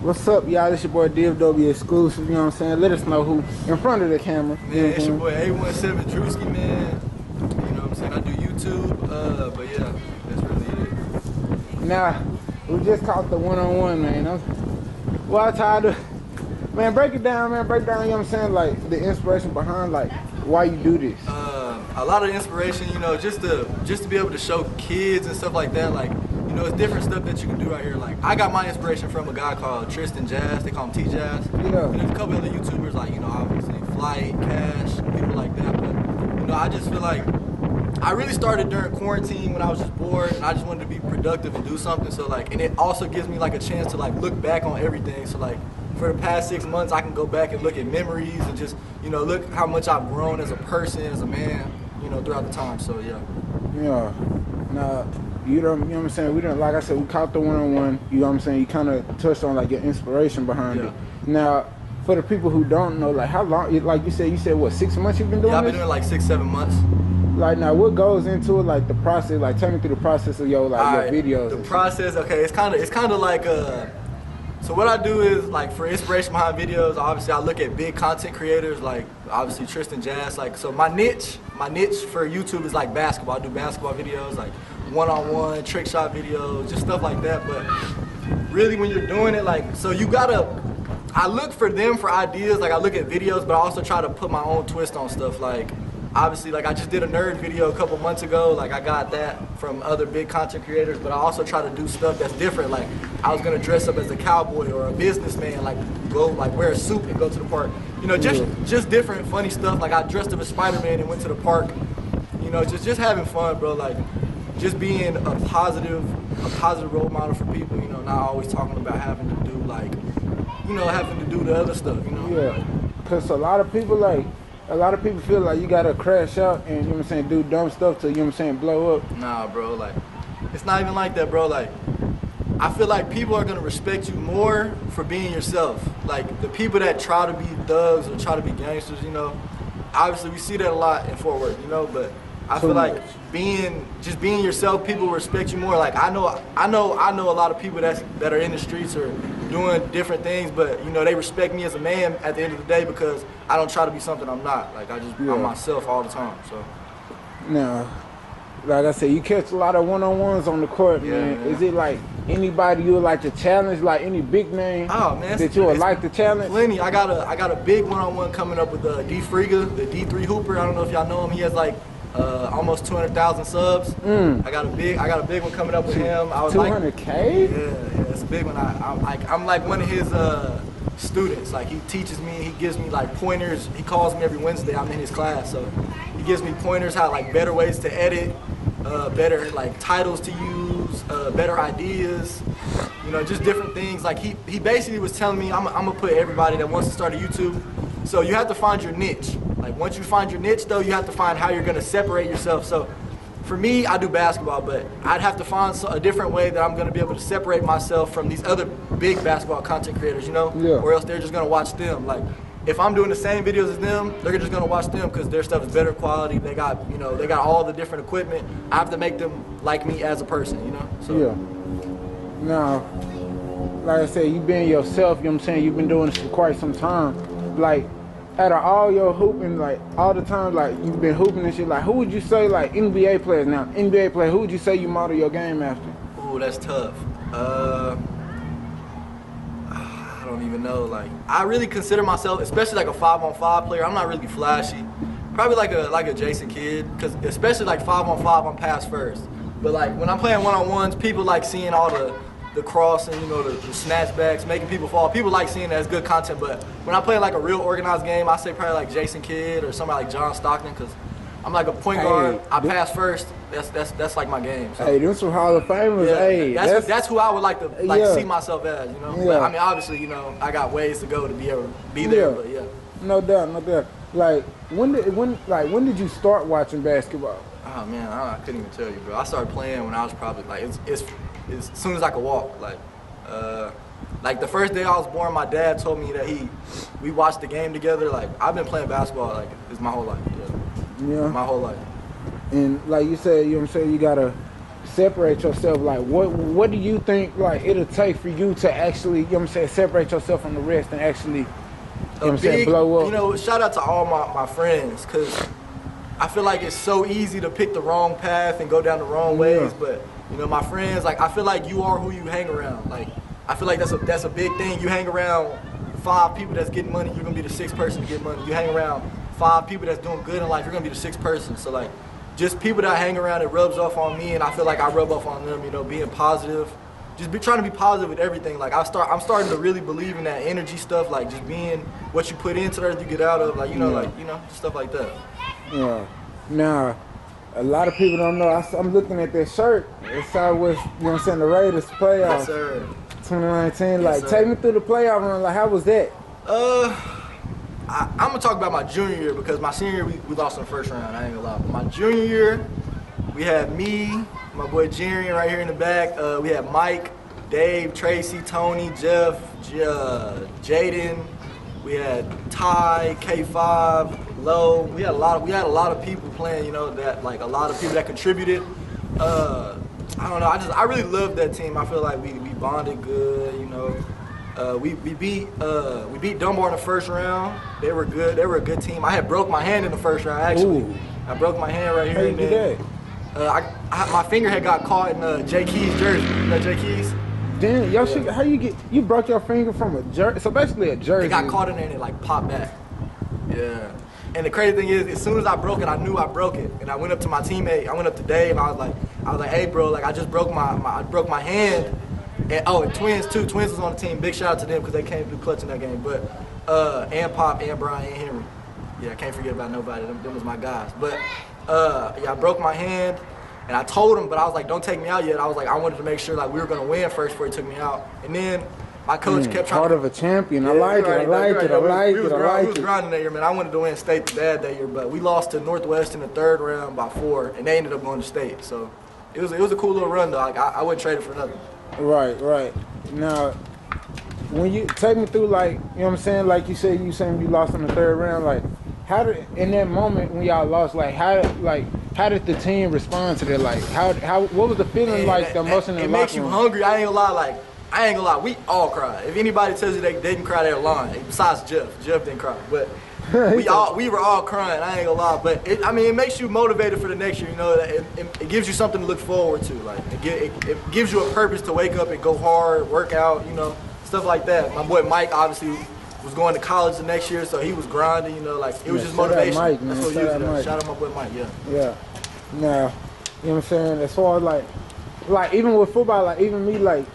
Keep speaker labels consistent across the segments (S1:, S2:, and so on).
S1: What's up, y'all? It's your boy DFW Exclusive, you know what I'm saying? Let us know who in front of the camera.
S2: Man, it's your boy 817 Drewski, man. You know what I'm saying? I do YouTube, but yeah, that's really it.
S1: Now, we just caught the one-on-one, man. I tried to, man, break it down, man. Break down, you know what I'm saying? Like, the inspiration behind, like, why you do this.
S2: A lot of inspiration, you know, just to be able to show kids and stuff like that, like, you know, it's different stuff that you can do right here. Like, I got my inspiration from a guy called Tristan Jazz. They call him T-Jazz.
S1: Yeah.
S2: And there's a couple other YouTubers, like, you know, obviously Flight, Cash, people like that. But, you know, I just feel like I really started during quarantine when I was just bored and I just wanted to be productive and do something. So, like, and it also gives me, like, a chance to, like, look back on everything. So, like, for the past 6 months, I can go back and look at memories and just, you know, look how much I've grown as a person, as a man, you know, throughout the time. So, yeah.
S1: Yeah. Now, you know what I'm saying? We didn't, like I said, we caught the one-on-one. You know what I'm saying? You kind of touched on like your inspiration behind it. Now, for the people who don't know, like how long? Like you said what? 6 months you've been doing?
S2: Yeah, I've
S1: this?
S2: been doing like 6-7 months.
S1: Like now, what goes into it? Like the process? Like tell me through the process of your your videos.
S2: The process, okay, it's kind of like So what I do is, like, for inspiration behind videos, obviously I look at big content creators, like obviously Tristan Jazz. Like, so my niche for YouTube is like basketball. I do basketball videos, like one-on-one, trick shot videos, just stuff like that. But really when you're doing it, like, so you gotta, I look for them for ideas, like I look at videos, but I also try to put my own twist on stuff. Like, obviously, like I just did a nerd video a couple months ago, like I got that from other big content creators, but I also try to do stuff that's different. Like I was gonna dress up as a cowboy or a businessman, like go like wear a suit and go to the park. You know, just different funny stuff. Like I dressed up as Spider-Man and went to the park. You know, just having fun, bro. Like just being a positive role model for people, you know, not always talking about having to do like, you know, having to do the other stuff, you know.
S1: Yeah. Cause a lot of people feel like you gotta crash out and, you know what I'm saying, do dumb stuff to, you know what I'm saying, blow up.
S2: Nah, bro, like, it's not even like that, bro. Like, I feel like people are gonna respect you more for being yourself. Like, the people that try to be thugs or try to be gangsters, you know, obviously we see that a lot in Fort Worth, you know, but I feel like being yourself, people respect you more. Like, I know a lot of people that are in the streets or doing different things, but you know, they respect me as a man at the end of the day because I don't try to be something I'm not. Like I'm myself all the time. So
S1: now, like I said, you catch a lot of one-on-ones on the court, man. Yeah. Is it like anybody you would like to challenge, like any big name that you would like to challenge?
S2: Plenty. I got a big one-on-one coming up with D Friga, the D3 Hooper. I don't know if y'all know him. He has like almost 200,000 subs. I got a big one coming up with him. I was
S1: 200K?
S2: Yeah, it's a big one. I'm like one of his students. Like he teaches me, he gives me like pointers. He calls me every Wednesday. I'm in his class, so he gives me pointers how like better ways to edit, better like titles to use, better ideas. You know, just different things. Like he basically was telling me I'm gonna put everybody that wants to start a YouTube. So you have to find your niche. Like once you find your niche though, you have to find how you're gonna separate yourself. So for me, I do basketball, but I'd have to find a different way that I'm gonna be able to separate myself from these other big basketball content creators, you know? Yeah. Or else they're just gonna watch them. Like if I'm doing the same videos as them, they're just gonna watch them because their stuff is better quality. They got, you know, they got all the different equipment. I have to make them like me as a person, you know? So
S1: yeah. Now, like I said, you being yourself, you know what I'm saying, you've been doing this for quite some time. Like, out of all your hooping, like all the time, like you've been hooping and shit, like who would you say, like NBA players now, NBA player, who would you say you model your game after?
S2: Ooh, that's tough. I don't even know. Like, I really consider myself, especially like a 5-on-5 player. I'm not really flashy. Probably like a Jason Kidd, because especially like 5-on-5, I'm pass first. But like when I'm playing one-on-ones, people like seeing all the crossing, you know, the snatchbacks, making people fall. People like seeing that as good content, but when I play like a real organized game, I say probably like Jason Kidd or somebody like John Stockton, because I'm like a point guard. I pass first. That's like my game. So.
S1: Hey, them some Hall of Famers.
S2: Yeah,
S1: hey,
S2: that's who I would like to see myself as, you know. Yeah. But, I mean, obviously, you know, I got ways to go to be able to be there. But yeah.
S1: No doubt, no doubt. Like when did you start watching basketball?
S2: Oh man, I couldn't even tell you, bro. I started playing when I was probably like it's as soon as I could walk. Like the first day I was born, my dad told me that we watched the game together. Like I've been playing basketball like it's my whole life. Yeah. My whole life.
S1: And like you said, you know what I'm saying, you got a separate yourself, like what do you think like it'll take for you to actually, you know what I'm saying, separate yourself from the rest and actually, you know what I'm saying, blow up?
S2: You know, shout out to all my friends, because I feel like it's so easy to pick the wrong path and go down the wrong ways, but you know, my friends, like, I feel like you are who you hang around. Like, I feel like that's a big thing. You hang around 5 people that's getting money, you're gonna be the 6th person to get money. You hang around 5 people that's doing good in life, you're gonna be the 6th person. So like, just people that I hang around, it rubs off on me, and I feel like I rub off on them. You know, being positive, just trying to be positive with everything. Like, I'm starting to really believe in that energy stuff. Like, just being what you put into the earth, you get out of. Like, you know, just stuff like that.
S1: Yeah. Now, a lot of people don't know. I'm looking at that shirt. It's Southwest, you know what I'm saying, the Raiders playoffs.
S2: Yes, sir.
S1: 2019.
S2: Yes,
S1: like,
S2: sir.
S1: take me through the playoff run. Like, how was that?
S2: I'm gonna talk about my junior year, because my senior year we lost in the first round. I ain't gonna lie. But my junior year, we had me, my boy Jerry right here in the back. We had Mike, Dave, Tracy, Tony, Jeff, Jaden. We had Ty, K5, Low. We had a lot of people playing. You know, that like a lot of people that contributed. I don't know. I really loved that team. I feel like we bonded good. You know, we beat Dunbar in the first round. They were good. They were a good team. I had broke my hand in the first round actually.
S1: Ooh.
S2: I broke my hand right here.
S1: How you
S2: And
S1: do
S2: then,
S1: that?
S2: my finger had got caught in Jay Keys' jersey. You know Jay Keys?
S1: Damn, y'all should, how you broke your finger from a jersey? So basically a jersey.
S2: It got caught in there and it like popped back. Yeah. And the crazy thing is, as soon as I broke it, I knew I broke it. And I went up to my teammate. I went up to Dave. And I was like, hey, bro, like I just broke I broke my hand. And Twins too. Twins was on the team. Big shout out to them because they came through clutch in that game. But and Pop and Brian and Henry. Yeah, I can't forget about nobody. Them was my guys. But yeah, I broke my hand. And I told him, but I was like, don't take me out yet. I was like, I wanted to make sure like we were gonna win first before he took me out. And then my coach kept trying.
S1: Part of a champion. I like it.
S2: We was grinding that year, man. I wanted to win state bad that year, but we lost to Northwest in the 3rd round by 4, and they ended up going to state. So it was a cool little run though. Like I wouldn't trade it for nothing.
S1: Right. Now, when you take me through, like, you know what I'm saying, like you said, you lost in the 3rd round, like, how did, in that moment when y'all lost, like, how did the team respond to that? Like, what was the feeling, like, the emotion in the
S2: It
S1: locker
S2: makes you
S1: room?
S2: hungry. I ain't gonna lie, we all cried. If anybody tells you they didn't cry, they're lying. Besides Jeff didn't cry, but we were all crying. I ain't gonna lie, but it makes you motivated for the next year. You know, it gives you something to look forward to. Like it gives you a purpose to wake up and go hard, work out. You know, stuff like that. My boy Mike obviously was going to college the next year, so he was grinding. You know, like it was just motivation.
S1: Mike, man.
S2: That's what he was. Shout out my boy Mike.
S1: Yeah. Now, you know what I'm saying? As far as like even with football, like even me, like,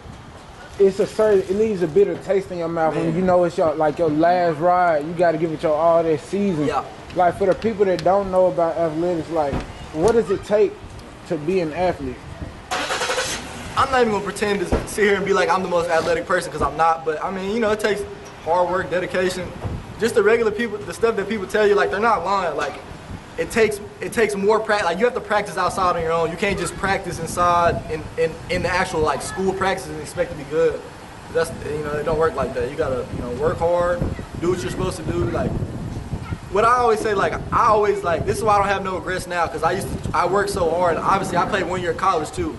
S1: it leaves a bitter taste in your mouth when you know it's your last ride. You got to give it your all this season.
S2: Yeah.
S1: Like, for the people that don't know about athletics, like, what does it take to be an athlete?
S2: I'm not even gonna pretend to sit here and be like I'm the most athletic person, because I'm not. But I mean, you know, it takes hard work, dedication. Just the regular people, the stuff that people tell you, like, they're not lying. Like, it takes more practice. Like, you have to practice outside on your own. You can't just practice inside in the actual like school practices and expect to be good. That's, you know, it don't work like that. You gotta, you know, work hard, do what you're supposed to do. Like, what I always say, like, this is why I don't have no regrets now, because I worked so hard. Obviously, I played 1 year of college too,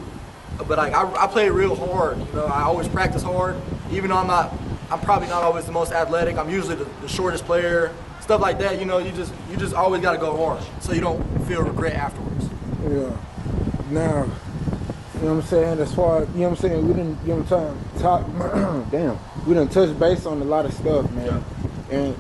S2: but like I played real hard. You know, I always practice hard, even though I'm probably not always the most athletic. I'm usually the shortest player. Stuff like that, you know, you just always got to go hard, so you don't feel regret afterwards.
S1: Yeah. Now, you know what I'm saying, as far, you know what I'm saying, we didn't, you know what I'm talk, damn, we done touch base on a lot of stuff, man. Yeah.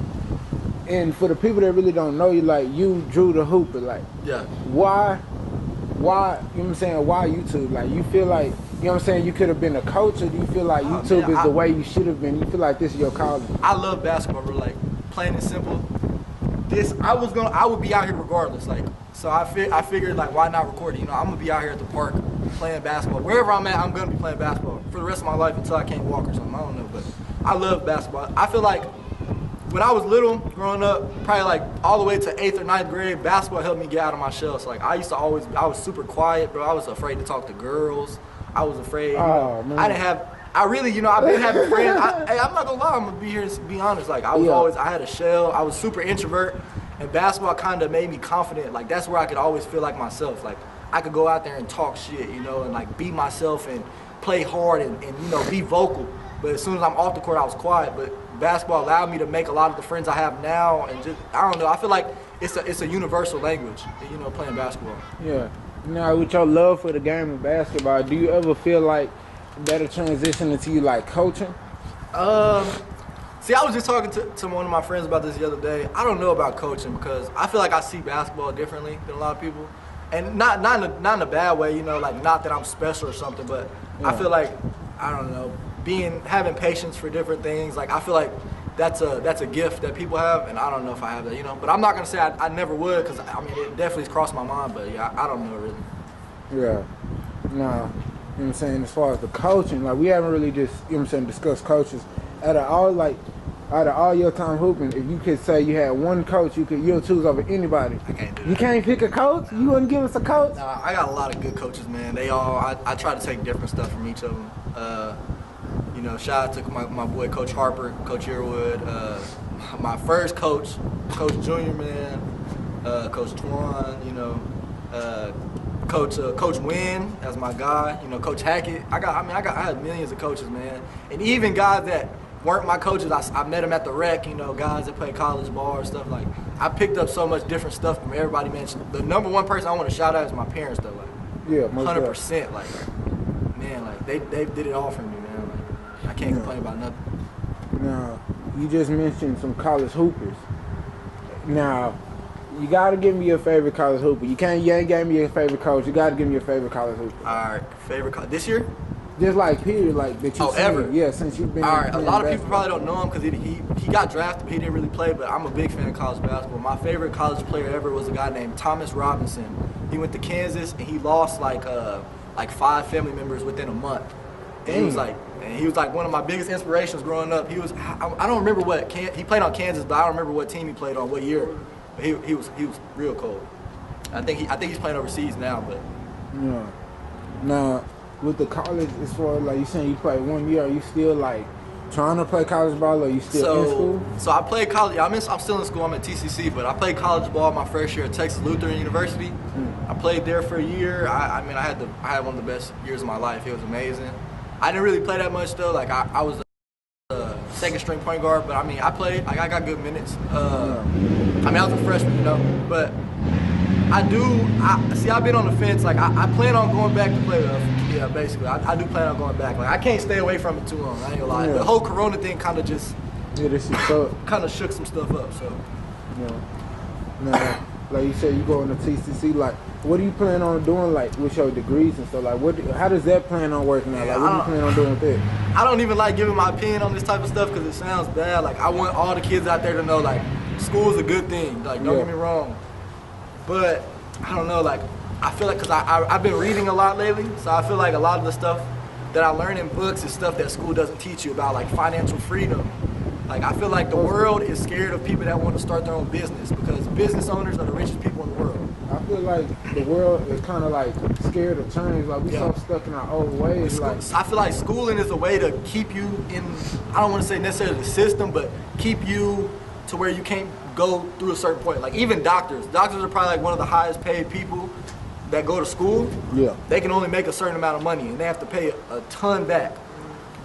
S1: And for the people that really don't know you, like, you Drew the Hooper, like,
S2: yeah.
S1: Why, you know what I'm saying, why YouTube? Like, you feel like, you know what I'm saying, you could have been a coach, or do you feel like YouTube is the way you should have been? You feel like this is your calling?
S2: I love basketball, bro. Like, plain and simple. I would be out here regardless. Like, so I figured, like, why not record it? You know, I'm gonna be out here at the park playing basketball. Wherever I'm at, I'm gonna be playing basketball for the rest of my life until I can't walk or something. I don't know, but I love basketball. I feel like when I was little, growing up, probably like all the way to 8th or 9th grade, basketball helped me get out of my shell. So like, I was super quiet, bro. I was afraid to talk to girls. I was afraid.
S1: Man.
S2: I've been having friends. I'm not gonna lie, I'm gonna be here to be honest. Like, I had a shell. I was super introvert, and basketball kind of made me confident. Like, that's where I could always feel like myself. Like, I could go out there and talk shit, you know, and like be myself and play hard and you know, be vocal. But as soon as I'm off the court, I was quiet. But basketball allowed me to make a lot of the friends I have now, and just, I don't know, I feel like it's a universal language, you know, playing basketball.
S1: Yeah. Now, with your love for the game of basketball, do you ever feel like that'll transition into you like coaching?
S2: See, I was just talking to one of my friends about this the other day. I don't know about coaching because I feel like I see basketball differently than a lot of people, and not in a bad way, you know, like not that I'm special or something, but yeah. I feel like, I don't know, having patience for different things. Like I feel like that's a gift that people have, and I don't know if I have that, you know. But I'm not gonna say I never would, because I mean it definitely crossed my mind, but yeah, I don't know really.
S1: Yeah. Nah, you know what I'm saying, as far as the coaching, like we haven't really just, you know what I'm saying, discussed coaches. Out of all your time hooping, if you could say you had one coach you'll choose over anybody.
S2: I can't do that.
S1: You can't pick a coach? You wouldn't give us a coach?
S2: Nah, I got a lot of good coaches, man. I try to take different stuff from each of them. You know, shout out to my boy Coach Harper, Coach Yearwood, my first coach, Coach Junior, man, Coach Twan, you know, Coach Wynn, that's my guy, you know, Coach Hackett. I had millions of coaches, man, and even guys that weren't my coaches, I met them at the rec, you know, guys that play college ball and stuff. Like, I picked up so much different stuff from everybody, man. The number one person I want to shout out is my parents, though. Like,
S1: yeah,
S2: 100%. Like, man, like they did it all for me, man. Like, I can't complain about nothing.
S1: Now, you just mentioned some college hoopers. Now, you gotta give me your favorite college hooper. You ain't gave me your favorite coach. You gotta give me your favorite college hooper.
S2: All right, favorite college this year?
S1: Just like period, like that you seen.
S2: Ever?
S1: Yeah, since you've been.
S2: All right, a lot of people probably don't know him because he got drafted, but he didn't really play. But I'm a big fan of college basketball. My favorite college player ever was a guy named Thomas Robinson. He went to Kansas and he lost like 5 family members within a month. And he was like one of my biggest inspirations growing up. I don't remember he played on Kansas, but I don't remember what team he played on, what year. But he was real cold. I think he's playing overseas now, but
S1: yeah. Now, with the college, as far as like you saying you played 1 year, are you still like trying to play college ball, or are you still in school?
S2: So I played college. I'm still in school. I'm at TCC, but I played college ball my first year at Texas Lutheran University. I played there for a year. I had one of the best years of my life. It was amazing. I didn't really play that much though. Like I was a second string point guard, but I mean I played. Like I got good minutes. I was a freshman, you know, but I've been on the fence. Like I plan on going back to play. Yeah, basically, I do plan on going back. Like I can't stay away from it too long. I ain't gonna lie. Yeah. The whole Corona thing kind of just kind of shook some stuff up. So
S1: yeah. Now, like you said, you going to TCC. Like, what do you plan on doing? Like with your degrees and stuff. Like, how does that plan on working out? Like, what do you plan on doing with that?
S2: I don't even like giving my opinion on this type of stuff because it sounds bad. Like I want all the kids out there to know like school's a good thing. Like don't get me wrong. But I don't know, like I feel like, because I've been reading a lot lately, so I feel like a lot of the stuff that I learn in books is stuff that school doesn't teach you about, like financial freedom. Like I feel like the world is scared of people that want to start their own business because business owners are the richest people in the world.
S1: I feel like the world is kind of like scared of change. Like we so stuck in our old ways. Like
S2: I feel like schooling is a way to keep you in, I don't want to say necessarily the system, but keep you to where you can't go through a certain point. Like even doctors are probably like one of the highest paid people that go to school. Yeah. They can only make a certain amount of money and they have to pay a ton back.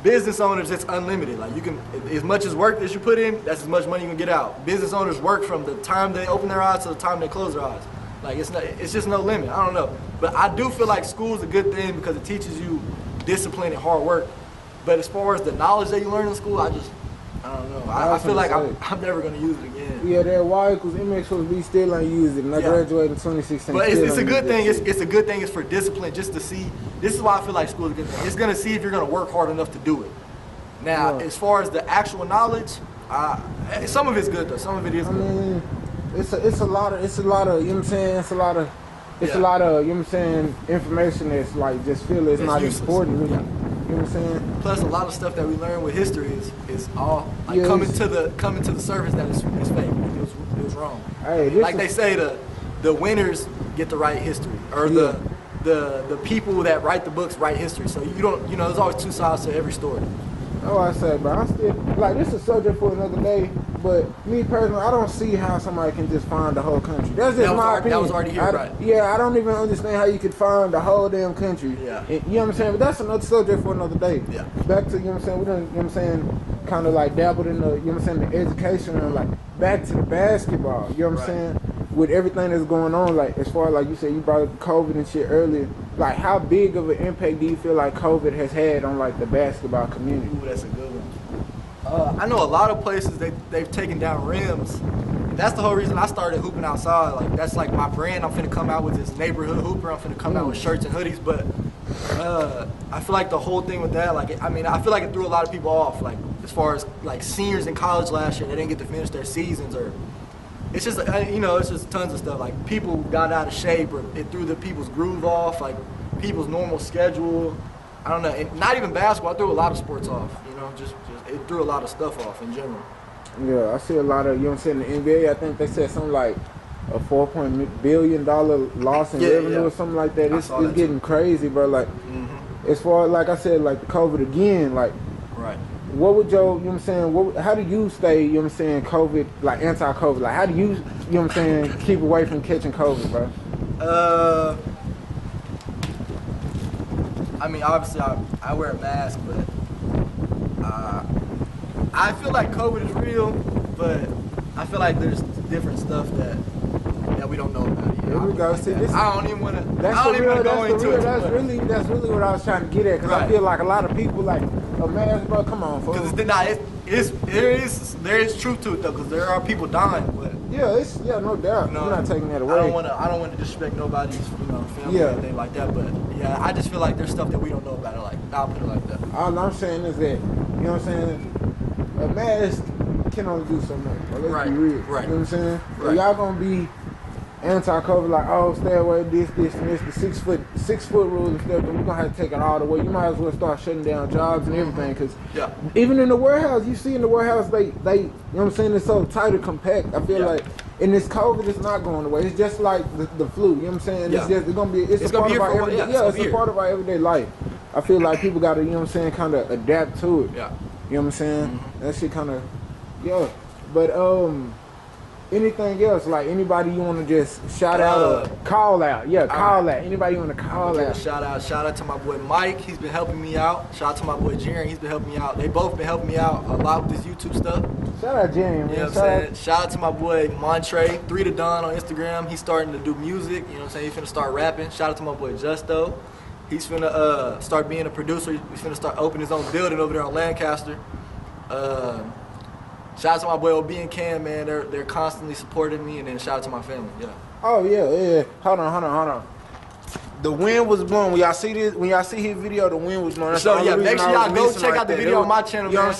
S2: Business owners, it's unlimited. Like you can, as much as work that you put in, that's as much money you can get out. Business owners work from the time they open their eyes to the time they close their eyes. Like it's just no limit. I don't know. But I do feel like school is a good thing because it teaches you discipline and hard work. But as far as the knowledge that you learn in school, I don't know. I feel like I'm never going to use it again.
S1: Yeah, that Y equals MX supposed to be still unused. And I graduated in 2016.
S2: But it's a good thing. It's a good thing. It's for discipline, just to see. This is why I feel like school is a good thing. It's going to see if you're going to work hard enough to do it. Now, as far as the actual knowledge, some of it's good though. Some of it is good. I mean,
S1: it's a lot of, you know what I'm saying? It's a lot of, you know what I'm saying, information that's like just feel it's not useless. Important. You know what I'm saying?
S2: Plus, a lot of stuff that we learn with history is all like coming to the surface that is fake. It was wrong.
S1: Hey,
S2: like they say, the winners get to write history, or the people that write the books write history. So there's always two sides to every story.
S1: Oh, I said, but I still like this is a subject for another day. But me personally, I don't see how somebody can just find the whole country. That's just my opinion.
S2: That was already here, right?
S1: Yeah, I don't even understand how you could find the whole damn country.
S2: Yeah.
S1: You know what I'm saying? But that's another subject for another day.
S2: Yeah.
S1: Back to, you know what I'm saying, we done, you know what I'm saying, kind of like dabbled in the, you know what I'm saying, the education and like back to the basketball. You know what I'm saying? With everything that's going on, like as far as like you said, you brought up COVID and shit earlier. Like how big of an impact do you feel like COVID has had on like the basketball community?
S2: Ooh, that's a good one. I know a lot of places they've taken down rims. That's the whole reason I started hooping outside. Like that's like my brand. I'm finna come out with this neighborhood hooper. I'm finna come out with shirts and hoodies. But I feel like the whole thing with that, like I feel like it threw a lot of people off. Like as far as like seniors in college last year, they didn't get to finish their seasons, or it's just it's just tons of stuff. Like people got out of shape, or it threw the people's groove off. Like people's normal schedule. I don't know. And not even basketball. I threw a lot of sports off. Just it threw a lot of stuff off in general.
S1: Yeah, I see a lot of, you know what I'm saying, the NBA, I think they said something like a $4 billion loss in revenue or something like that. It's getting crazy, bro. Like, as far as, like I said, like the COVID again, like, what would you know what I'm saying, how do you stay, you know what I'm saying, COVID, like anti-COVID? Like, how do you know what I'm saying, keep away from catching COVID, bro?
S2: Obviously I wear a mask, but I feel like COVID is real, but I feel like there's different stuff that we don't know about yet.
S1: Here we go. See, this,
S2: I don't even want to go into it.
S1: That's really what I was trying to get at, because I feel like a lot of people like a mask, bro. Come on, folks.
S2: Because there is truth to it though, because there are people dying, but
S1: no doubt. You're not taking that away.
S2: I don't want to disrespect nobody's family or anything like that, but yeah, I just feel like there's stuff that we don't know about it. Like I'll put it like that.
S1: All I'm saying is that, you know what I'm saying, a mask can only do so much. Bro. Let's be real.
S2: Right.
S1: You know what I'm saying?
S2: Right.
S1: So y'all gonna be anti-COVID, like, oh, stay away, this, and this, the 6 foot rule and stuff, but we're gonna have to take it all the way. You might as well start shutting down jobs and everything, because even in the warehouse, you see in the warehouse, they, you know what I'm saying, it's so tight and compact. I feel like in this COVID, it's not going away. It's just like the flu. You know what I'm saying? It's gonna be a part of our everyday. It's a part of our everyday life. I feel like people gotta, you know what I'm saying, kind of adapt to it. Yeah. You know what I'm saying? That shit kind of, But anything else? Like anybody you want to just shout out or call out? Yeah, call out. Anybody you want to call out?
S2: Shout out to my boy Mike. He's been helping me out. Shout out to my boy Jerry. He's been helping me out. They both been helping me out a lot with this YouTube stuff.
S1: Shout out Jerry, man.
S2: You know what I'm saying? Shout out to my boy Montre, 3 to Don on Instagram. He's starting to do music. You know what I'm saying? He's finna start rapping. Shout out to my boy Justo. He's finna start being a producer. He's finna start opening his own building over there on Lancaster. Shout out to my boy OB and Cam, man. They're constantly supporting me, and then shout out to my family. Yeah.
S1: Oh yeah. Hold on. The wind was blowing. When y'all see his video, the wind was blowing.
S2: So yeah, make sure y'all go check out the video on my channel, man.